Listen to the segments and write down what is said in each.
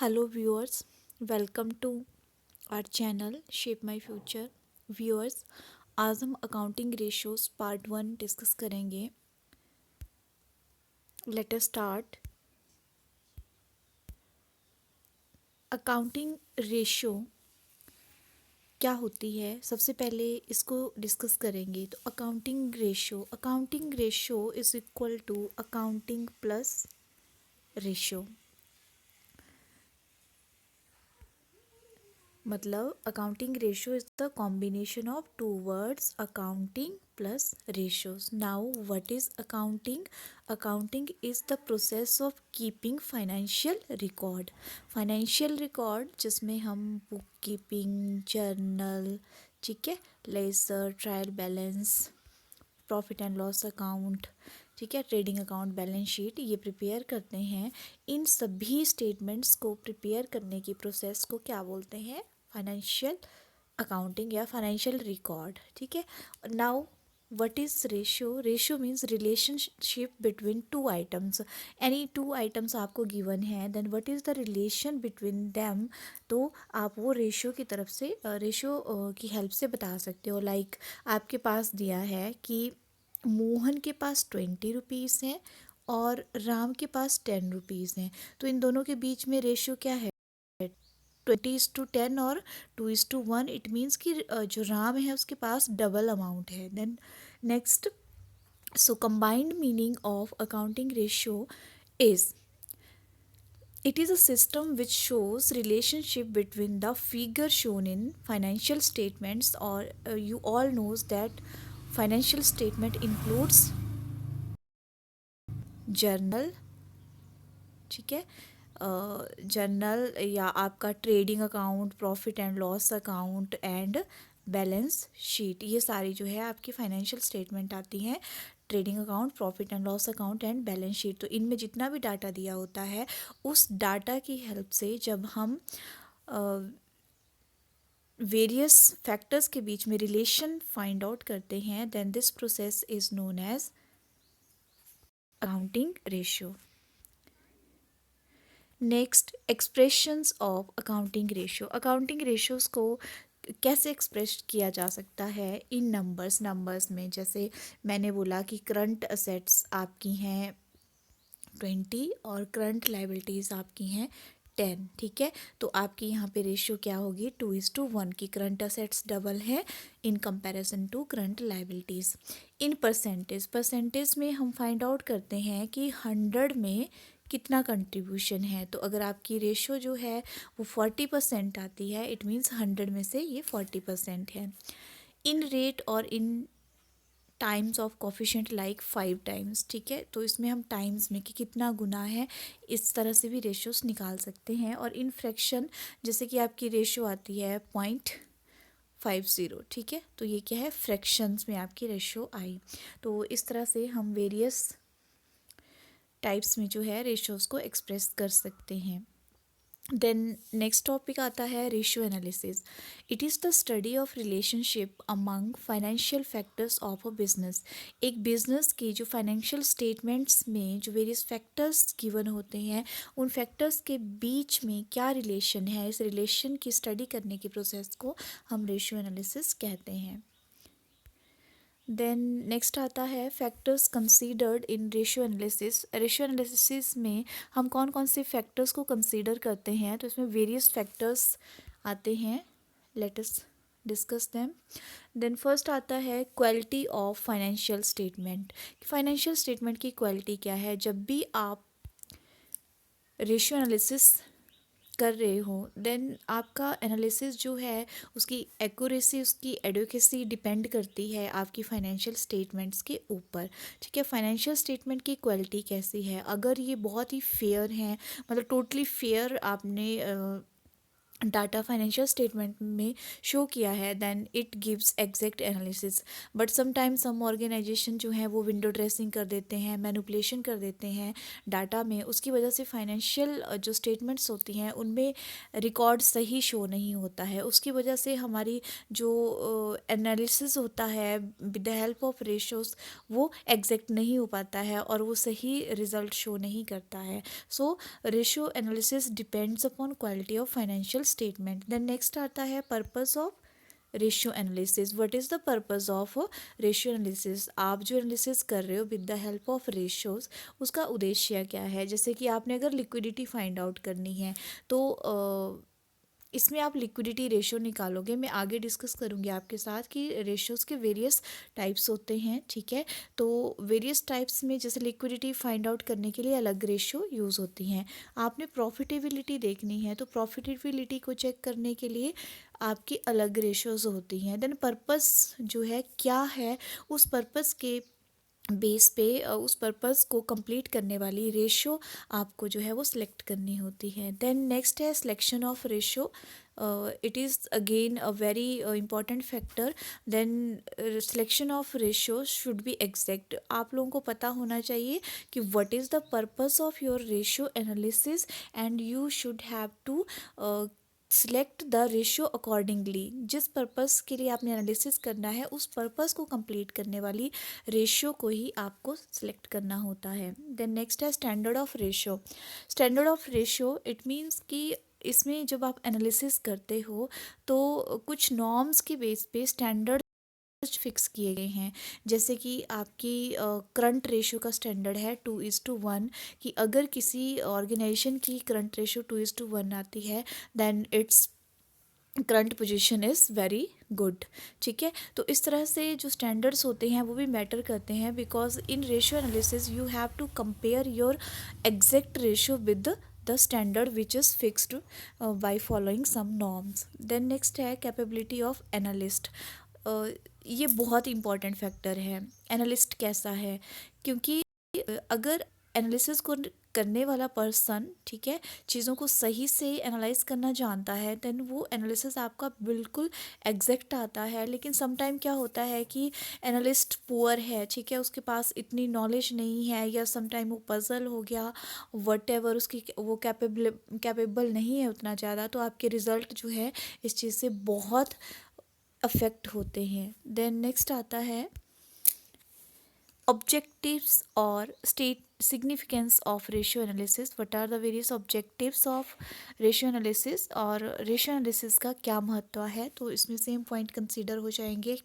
Hello viewers, welcome to our channel shape my future. Viewers, आज हम accounting ratios part 1 discuss करेंगे। Let us start. Accounting ratio क्या होती है, सबसे पहले इसको डिस्कस करेंगे। तो accounting ratio is equal to accounting plus ratio. मतलब accounting ratio is the combination of two words accounting plus ratios. Now what is accounting? Accounting is the process of keeping financial record जिसमें हम book keeping, journal, ठीक है, ledger, trial balance, profit and loss account, ठीक है, trading account, balance sheet, ये prepare करते हैं। इन सभी स्टेटमेंट्स को प्रिपेयर करने की प्रोसेस को क्या बोलते हैं? फाइनेंशियल अकाउंटिंग या फाइनेंशियल रिकॉर्ड, ठीक है। Now what is ratio? Ratio means relationship between two items. Any two items आपको गिवन है, then what is the relation between them, तो आप वो रेशियो की तरफ से रेशियो की हेल्प से बता सकते हो। लाइक आपके पास दिया है कि मोहन के पास 20 रुपीज़ हैं और राम के पास 10 रुपीज़ हैं, तो इन दोनों के बीच में रेशियो क्या है? 20:10 और 2:1। इट मीन्स कि जो राम है उसके पास डबल अमाउंट है। Then next, so combined meaning of accounting ratio is it is a system which shows relationship between the figure shown in financial statements, or you all knows that financial statement includes journal, ठीक है, journal या आपका trading account, profit and loss account and balance sheet, ये सारी जो है आपकी financial statement आती हैं। Trading account, profit and loss account and balance sheet, तो इनमें जितना भी डाटा दिया होता है उस डाटा की हेल्प से जब हम वेरियस फैक्टर्स के बीच में रिलेशन फाइंड आउट करते हैं, then this process is known as accounting ratio. Next, expressions of accounting ratio. Accounting ratios को कैसे एक्सप्रेस किया जा सकता है? इन नंबर्स में, जैसे मैंने बोला कि करंट असेट्स आपकी हैं 20 और करंट लाइबिलिटीज़ आपकी हैं 10, ठीक है। तो आपकी यहाँ पे रेशियो क्या होगी? 2:1 की करंट असेट्स डबल है in comparison to current liabilities. In percentage में हम फाइंड आउट करते हैं कि 100 में कितना कंट्रीब्यूशन है। तो अगर आपकी रेशियो जो है वो 40% आती है, इट मीन्स 100 में से ये 40% है। इन रेट और in times of coefficient like 5 times, ठीक है, तो इसमें हम टाइम्स में कि कितना गुना है इस तरह से भी रेशियोस निकाल सकते हैं। और इन फ्रैक्शन, जैसे कि आपकी रेशियो आती है 0.50, ठीक है, तो ये क्या है? फ्रैक्शंस में आपकी रेशियो आई। तो इस तरह से हम वेरियस टाइप्स में जो है रेशियोज़ को एक्सप्रेस कर सकते हैं। देन नेक्स्ट टॉपिक आता है ratio analysis. It is the study of relationship among financial factors of a business. एक बिजनेस की जो फाइनेंशियल स्टेटमेंट्स में जो वेरियस फैक्टर्स गिवन होते हैं, उन फैक्टर्स के बीच में क्या रिलेशन है, इस रिलेशन की स्टडी करने की प्रोसेस को हम रेशियो एनालिसिस कहते हैं। देन नेक्स्ट आता है फैक्टर्स कंसीडर्ड इन रेशियो एनालिसिस। रेशियो एनालिसिस में हम कौन कौन से फैक्टर्स को कंसीडर करते हैं? तो इसमें वेरियस फैक्टर्स आते हैं, let us discuss them. Then first आता है quality of financial statement. Financial statement की क्वालिटी क्या है? जब भी आप रेशियो एनालिसिस कर रहे हो, देन आपका एनालिसिस जो है उसकी एक्यूरेसी, उसकी एडुकेसी डिपेंड करती है आपकी फाइनेंशियल स्टेटमेंट्स के ऊपर, ठीक है। फाइनेंशियल स्टेटमेंट की क्वालिटी कैसी है? अगर ये बहुत ही फेयर है, मतलब टोटली फेयर आपने डाटा फाइनेंशियल स्टेटमेंट में शो किया है, then it gives exact analysis. But sometimes some organisation जो हैं वो विंडो ड्रेसिंग कर देते हैं, मैनिपुलेशन कर देते हैं डाटा में, उसकी वजह से फाइनेंशियल जो स्टेटमेंट्स होती हैं उनमें रिकॉर्ड सही शो नहीं होता है। उसकी वजह से हमारी जो एनालिसिस होता है with the help of ratios वो एग्जैक्ट नहीं हो पाता है और वो सही रिजल्ट शो नहीं करता है। So ratio analysis depends upon quality of financial statement. Then next आता है purpose of ratio analysis. What is the purpose of ratio analysis? आप जो एनालिसिस कर रहे हो with the help of ratios, उसका उद्देश्य क्या है? जैसे कि आपने अगर लिक्विडिटी फाइंड आउट करनी है तो इसमें आप लिक्विडिटी रेशियो निकालोगे। मैं आगे डिस्कस करूँगी आपके साथ कि रेशियोज़ के वेरियस टाइप्स होते हैं, ठीक है। तो वेरियस टाइप्स में जैसे लिक्विडिटी फाइंड आउट करने के लिए अलग रेशियो यूज़ होती हैं। आपने प्रॉफिटेबिलिटी देखनी है तो प्रॉफिटेबिलिटी को चेक करने के लिए आपकी अलग रेशियोज़ होती हैं। देन पर्पस जो है क्या है, उस पर्पस के बेस पे उस पर्पस को कंप्लीट करने वाली रेशियो आपको जो है वो सिलेक्ट करनी होती है। देन नेक्स्ट है selection of ratio. It is again a very important factor. Then selection of ratio should be exact. आप लोगों को पता होना चाहिए कि what is the purpose of your ratio analysis and you should have to select the ratio accordingly. जिस purpose के लिए आपने एनालिसिस करना है उस पर्पस को कंप्लीट करने वाली रेशियो को ही आपको सिलेक्ट करना होता है। देन नेक्स्ट है standard of ratio. Standard of ratio it means कि इसमें जब आप एनालिसिस करते हो तो कुछ नॉर्म्स के बेस पे स्टैंडर्ड फिक्स किए गए हैं। जैसे कि आपकी करंट रेशियो का स्टैंडर्ड है 2:1, कि अगर किसी ऑर्गेनाइजेशन की करंट रेशियो 2:1 आती है then its current position is very good, ठीक है। तो इस तरह से जो स्टैंडर्ड्स होते हैं वो भी मैटर करते हैं, because in ratio analysis you have to compare your exact ratio with the standard which is fixed by following some norms. Then next है कैपेबिलिटी ऑफ एनालिस्ट। ये बहुत इंपॉर्टेंट फैक्टर है। एनालिस्ट कैसा है, क्योंकि अगर एनालिसिस को करने वाला पर्सन, ठीक है, चीज़ों को सही से एनालाइज करना जानता है देन वो एनालिसिस आपका बिल्कुल एग्जैक्ट आता है। लेकिन समटाइम क्या होता है कि एनालिस्ट पुअर है, ठीक है, उसके पास इतनी नॉलेज नहीं है, या समटाइम वो पजल हो गया वट एवर, उसकी वो कैपेबल नहीं है उतना ज़्यादा, तो आपके रिज़ल्ट जो है इस चीज़ से बहुत अफेक्ट होते हैं। देन नेक्स्ट आता है objectives or state significance of ratio analysis। what are the various objectives of ratio analysis और ratio analysis का क्या महत्व है, तो इसमें सेम पॉइंट कंसीडर हो जाएंगे।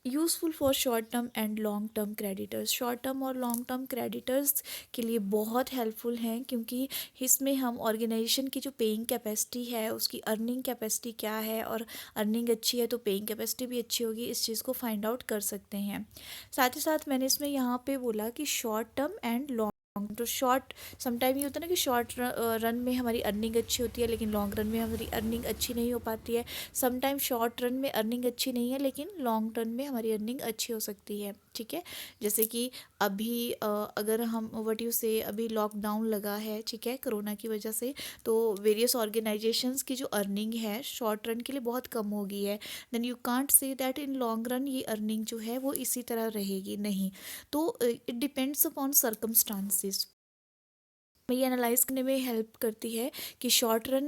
Useful for short term and long term creditors. Short term और लॉन्ग टर्म क्रेडिटर्स के लिए बहुत हेल्पफुल हैं, क्योंकि इसमें हम ऑर्गेनाइजेशन की जो पेइंग कैपेसिटी है उसकी अर्निंग कैपेसिटी क्या है, और अर्निंग अच्छी है तो पेइंग कैपेसिटी भी अच्छी होगी, इस चीज़ को फाइंड आउट कर सकते हैं। साथ ही साथ मैंने इसमें यहाँ पे बोला कि शॉर्ट टर्म एंड लॉन्ग। तो शॉर्ट समटाइम ये होता है ना कि शॉर्ट रन में हमारी अर्निंग अच्छी होती है लेकिन लॉन्ग रन में हमारी अर्निंग अच्छी नहीं हो पाती है। समटाइम शॉर्ट रन में अर्निंग अच्छी नहीं है लेकिन लॉन्ग रन में हमारी अर्निंग अच्छी हो सकती है, ठीक है। जैसे कि अभी अगर हम व्हाट यू से अभी लॉकडाउन लगा है, ठीक है, कोरोना की वजह से, तो वेरियस ऑर्गेनाइजेशंस की जो अर्निंग है शॉर्ट रन के लिए बहुत कम हो गई है। Then you can't say that in long run ये अर्निंग जो है वो इसी तरह रहेगी, नहीं। तो इट डिपेंड्स अपॉन सर्कमस्टांसिस। ये एनालाइज करने में हेल्प करती है कि शॉर्ट रन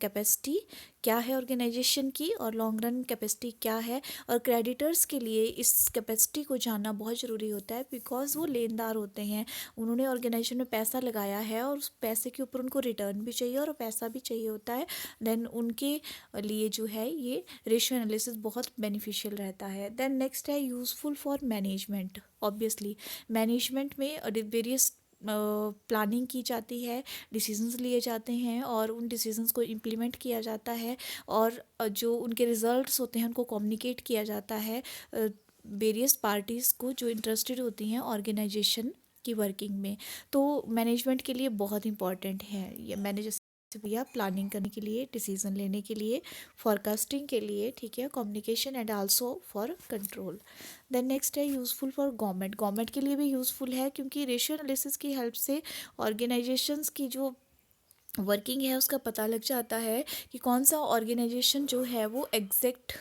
कैपेसिटी क्या है ऑर्गेनाइजेशन की और लॉन्ग रन कैपेसिटी क्या है। और क्रेडिटर्स के लिए इस कैपेसिटी को जानना बहुत ज़रूरी होता है, बिकॉज वो लेनदार होते हैं, उन्होंने ऑर्गेनाइजेशन में पैसा लगाया है और उस पैसे के ऊपर उनको रिटर्न भी चाहिए और पैसा भी चाहिए होता है। देन उनके लिए जो है ये रेशियो एनालिसिस बहुत बेनिफिशियल रहता है। देन नेक्स्ट है useful for management. Obviously management में वेरियस प्लानिंग की जाती है, डिसीजंस लिए जाते हैं और उन डिसीजंस को इम्प्लीमेंट किया जाता है, और जो उनके रिजल्ट्स होते हैं उनको कम्युनिकेट किया जाता है वेरियस पार्टीज़ को जो इंटरेस्टेड होती हैं ऑर्गेनाइजेशन की वर्किंग में। तो मैनेजमेंट के लिए बहुत इंपॉर्टेंट है ये। मैंने जैसे भैया प्लानिंग करने के लिए, डिसीजन लेने के लिए, फॉरकास्टिंग के लिए, ठीक है, communication and also for control. Then next है यूज़फुल फॉर गवर्नमेंट। गवर्नमेंट के लिए भी यूज़फुल है, क्योंकि रेशियो एनालिसिस की हेल्प से ऑर्गेनाइजेशंस की जो वर्किंग है उसका पता लग जाता है कि कौन सा ऑर्गेनाइजेशन जो है वो एग्जैक्ट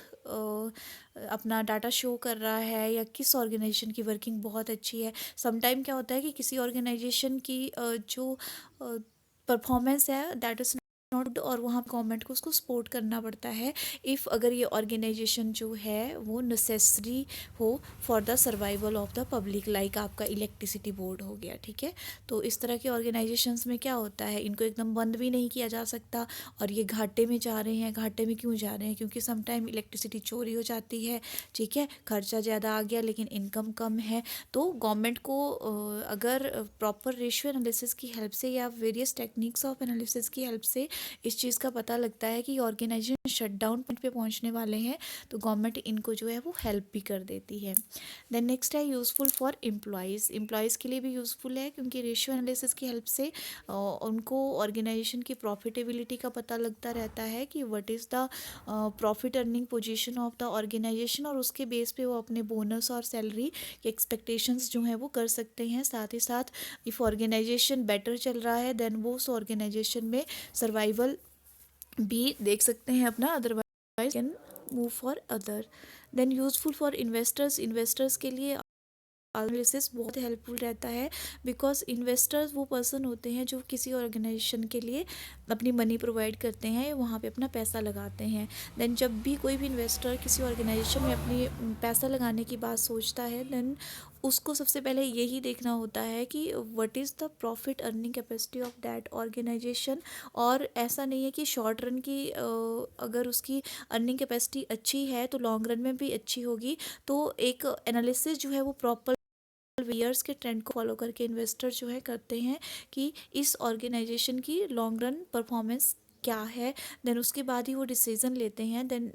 अपना डाटा शो कर रहा है या किस ऑर्गेनाइजेशन की वर्किंग बहुत अच्छी है। समटाइम क्या होता है कि किसी ऑर्गेनाइजेशन की जो परफॉर्मेंस है दैट इज़ नॉट, और वहाँ गवर्नमेंट को उसको सपोर्ट करना पड़ता है इफ़ अगर ये ऑर्गेनाइजेशन जो है वो नेसेसरी हो for the survival of the public, like आपका इलेक्ट्रिसिटी बोर्ड हो गया, ठीक है। तो इस तरह के ऑर्गेनाइजेशंस में क्या होता है, इनको एकदम बंद भी नहीं किया जा सकता, और ये घाटे में जा रहे हैं। घाटे में क्यों जा रहे हैं? क्योंकि समटाइम इलेक्ट्रिसिटी चोरी हो जाती है, ठीक है, खर्चा ज़्यादा आ गया लेकिन इनकम कम है। तो गवर्नमेंट को अगर प्रॉपर रेशियो एनालिसिस की हेल्प से या वेरियस टेक्निक्स ऑफ एनालिसिस की हेल्प से इस चीज़ का पता लगता है कि ऑर्गेनाइजेशन शटडाउन पॉइंट पे पहुंचने वाले हैं, तो गवर्नमेंट इनको जो है वो हेल्प भी कर देती है। देन नेक्स्ट है यूज़फुल फॉर एम्प्लॉयज़। एम्प्लॉयज़ के लिए भी यूज़फुल है क्योंकि रेशियो एनालिसिस की हेल्प से उनको ऑर्गेनाइजेशन की प्रॉफिटेबिलिटी का पता लगता रहता है कि what is the profit earning position of the organisation, और उसके बेस पे वो अपने बोनस और सैलरी के एक्सपेक्टेशंस जो हैं वो कर सकते हैं। साथ ही साथ इफ़ ऑर्गेनाइजेशन बेटर चल रहा है देन वो उस ऑर्गेनाइजेशन में सर्वाइवल भी देख सकते हैं अपना, otherwise can move for other. Then useful for investors. Investors के लिए एनालिसिस बहुत हेल्पफुल रहता है बिकॉज इन्वेस्टर्स वो पर्सन होते हैं जो किसी ऑर्गेनाइजेशन के लिए अपनी मनी प्रोवाइड करते हैं, वहाँ पे अपना पैसा लगाते हैं। देन जब भी कोई भी इन्वेस्टर किसी ऑर्गेनाइजेशन में अपनी पैसा लगाने की बात सोचता है देन उसको सबसे पहले यही देखना होता है कि what is the profit earning capacity of that organisation. और ऐसा नहीं है कि शॉर्ट रन की अगर उसकी अर्निंग कैपेसिटी अच्छी है तो लॉन्ग रन में भी अच्छी होगी। तो एक एनालिसिस जो है वो प्रॉपर ईयर्स के ट्रेंड को फॉलो करके इन्वेस्टर जो है करते हैं कि इस ऑर्गेनाइजेशन की लॉन्ग रन परफॉर्मेंस क्या है। देन उसके बाद ही वो डिसीजन लेते हैं देन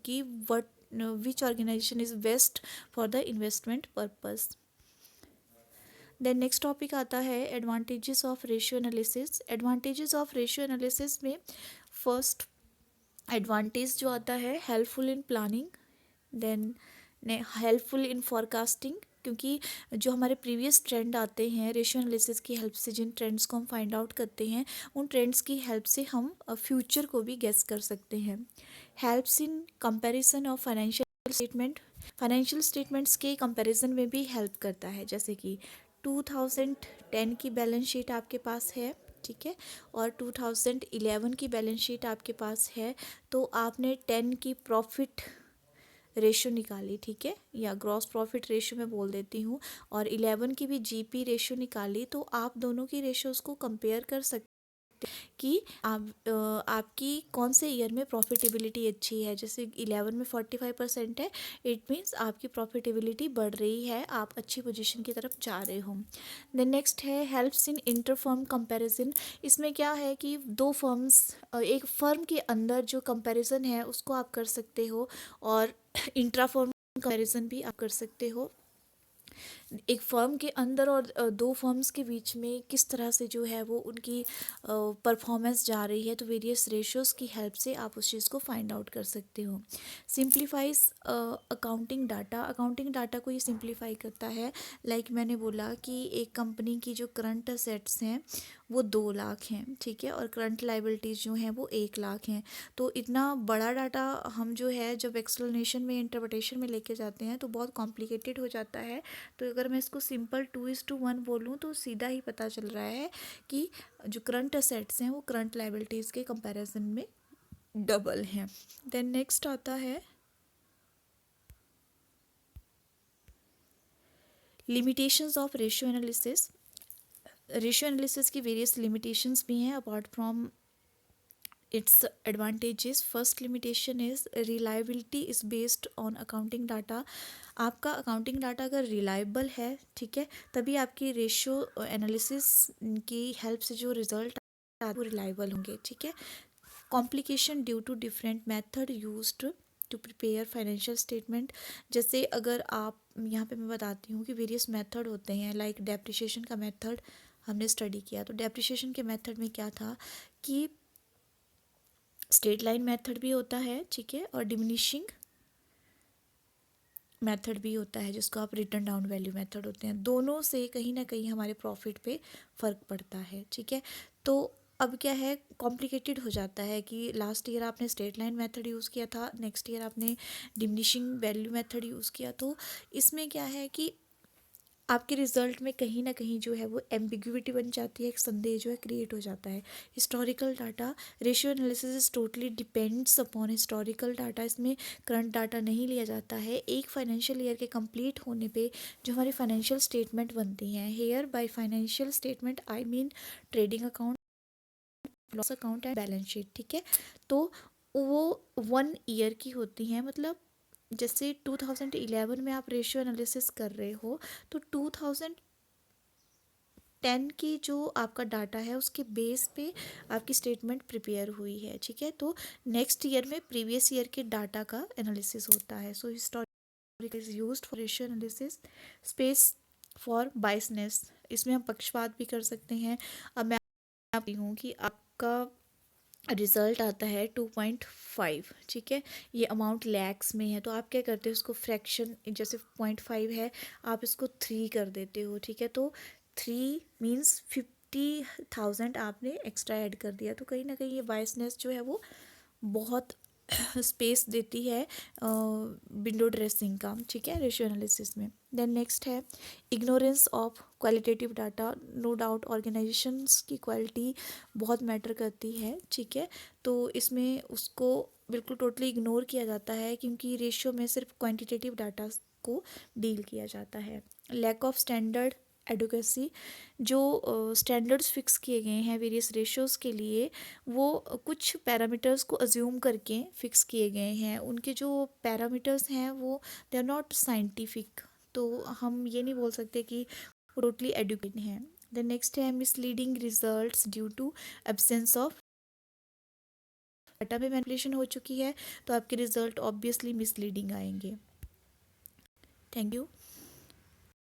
कि what which organisation is best for the investment purpose. Then next topic आता है advantages of ratio analysis. Advantages of ratio analysis में फर्स्ट एडवांटेज जो आता है helpful in planning, then helpful in forecasting, क्योंकि जो हमारे प्रीवियस ट्रेंड आते हैं रेशियो एनालिसिस की हेल्प से जिन ट्रेंड्स को हम फाइंड आउट करते हैं उन ट्रेंड्स की हेल्प से हम फ्यूचर को भी गेस कर सकते हैं। Helps in comparison of financial statement. Financial statements के कंपैरिजन में भी हेल्प करता है, जैसे कि 2010 की बैलेंस शीट आपके पास है, ठीक है, और 2011 की बैलेंस शीट आपके पास है, तो आपने 10 की प्रॉफिट रेशो निकाली, ठीक है, या ग्रॉस प्रॉफिट रेशो मैं बोल देती हूँ, और 11 की भी जीपी रेशो निकाली, तो आप दोनों की रेशोज़ को कंपेयर कर सकते कि आपकी कौन से ईयर में प्रॉफिटेबिलिटी अच्छी है। जैसे 11 में 45% है, इट मीन्स आपकी प्रॉफिटेबिलिटी बढ़ रही है, आप अच्छी पोजीशन की तरफ जा रहे हो। देन नेक्स्ट है helps in inter firm comparison. इसमें क्या है कि दो फर्म्स एक फर्म के अंदर जो कंपैरिजन है उसको आप कर सकते हो, और इंट्रा फर्म कंपैरिजन भी आप कर सकते हो। एक फर्म के अंदर और दो फर्म्स के बीच में किस तरह से जो है वो उनकी परफॉर्मेंस जा रही है, तो वेरियस रेशियोज़ की हेल्प से आप उस चीज़ को फाइंड आउट कर सकते हो। Simplifies accounting data. Accounting data को ये सिंप्लीफाई करता है। लाइक मैंने बोला कि एक कंपनी की जो करंट असेट्स हैं वो 2 लाख हैं, ठीक है, और करंट लाइबिलिटीज़ जो हैं वो 1 लाख हैं। तो इतना बड़ा डाटा हम जो है जब एक्सप्लेनेशन में इंटरप्रिटेशन में लेके जाते हैं तो बहुत कॉम्प्लिकेटेड हो जाता है। तो अगर मैं इसको सिंपल 2:1 बोलूँ तो सीधा ही पता चल रहा है कि जो करंट असेट्स हैं वो करंट लाइबिलिटीज़ के कंपैरिजन में डबल हैं। देन नेक्स्ट आता है limitations of ratio analysis. Ratio analysis की वेरियस लिमिटेशंस भी हैं apart from its advantages. First limitation is reliability is based on accounting data. आपका अकाउंटिंग डाटा अगर रिलायबल है, ठीक है, तभी आपकी रेशियो एनालिसिस की हेल्प से जो रिजल्ट वो रिलायबल होंगे, ठीक है। Complication due to different method used to prepare financial statement. जैसे अगर आप यहाँ पे मैं बताती हूँ कि वेरियस मेथड होते हैं, लाइक डेप्रिसिएशन का मेथड हमने स्टडी किया, तो डेप्रिसिएशन के मेथड में क्या था कि स्ट्रेट लाइन मेथड भी होता है, ठीक है, और डिमिनिशिंग मेथड भी होता है जिसको आप रिटर्न डाउन वैल्यू मेथड होते हैं। दोनों से कहीं ना कहीं हमारे प्रॉफिट पे फ़र्क पड़ता है, ठीक है। तो अब क्या है, कॉम्प्लिकेटेड हो जाता है कि लास्ट ईयर आपने स्ट्रेट लाइन मेथड यूज़ किया था, नेक्स्ट ईयर आपने डिमिनिशिंग वैल्यू मेथड यूज़ किया, तो इसमें क्या है कि आपके रिजल्ट में कहीं ना कहीं जो है वो एम्बिग्विटी बन जाती है, एक संदेह जो है क्रिएट हो जाता है। Historical data, ratio analysis is totally depends upon historical data, इसमें करंट डाटा नहीं लिया जाता है। एक फाइनेंशियल ईयर के कंप्लीट होने पे जो हमारी फाइनेंशियल स्टेटमेंट बनती हैं, hereby financial statement I mean trading account, loss account and balance sheet, ठीक है। तो वो 1 ईयर की होती हैं, मतलब जैसे 2011 में आप रेशियो एनालिसिस कर रहे हो तो 2010 की जो आपका डाटा है उसके बेस पे आपकी स्टेटमेंट प्रिपेयर हुई है, ठीक है। तो नेक्स्ट ईयर में प्रीवियस ईयर के डाटा का एनालिसिस होता है। सो historical is used for ratio analysis. Space for biasness, इसमें हम पक्षपात भी कर सकते हैं। अब मैं आपकी हूँ कि आपका रिज़ल्ट आता है 2.5, ठीक है, ये अमाउंट लैक्स में है, तो आप क्या करते हो, इसको फ्रैक्शन, जैसे 0.5 है आप इसको 3 कर देते हो, ठीक है। तो 3 मीन्स 50,000 आपने एक्स्ट्रा ऐड कर दिया, तो कहीं ना कहीं ये बायसनेस जो है वो बहुत स्पेस देती है विंडो ड्रेसिंग का, ठीक है, रेशियो एनालिसिस में। देन नेक्स्ट है ignorance of qualitative data. No doubt organisations की क्वालिटी बहुत मैटर करती है, ठीक है। तो इसमें उसको बिल्कुल टोटली इग्नोर किया जाता है क्योंकि रेशियो में सिर्फ क्वांटिटेटिव डाटा को डील किया जाता है। लैक ऑफ स्टैंडर्ड एडुकेसी, जो स्टैंडर्ड्स फिक्स किए गए हैं वेरियस रेशियोज़ के लिए, वो कुछ पैरामीटर्स को अज्यूम करके फिक्स किए गए हैं, उनके जो पैरामीटर्स हैं वो दे आर नॉट साइंटिफिक, तो हम ये नहीं बोल सकते कि टोटली एडुकेटेड हैं। द नेक्स्ट है misleading results due to absence of data में मैनिपुलेशन हो चुकी है, तो आपके रिजल्ट ऑब्वियसली मिसलीडिंग आएंगे। Thank you.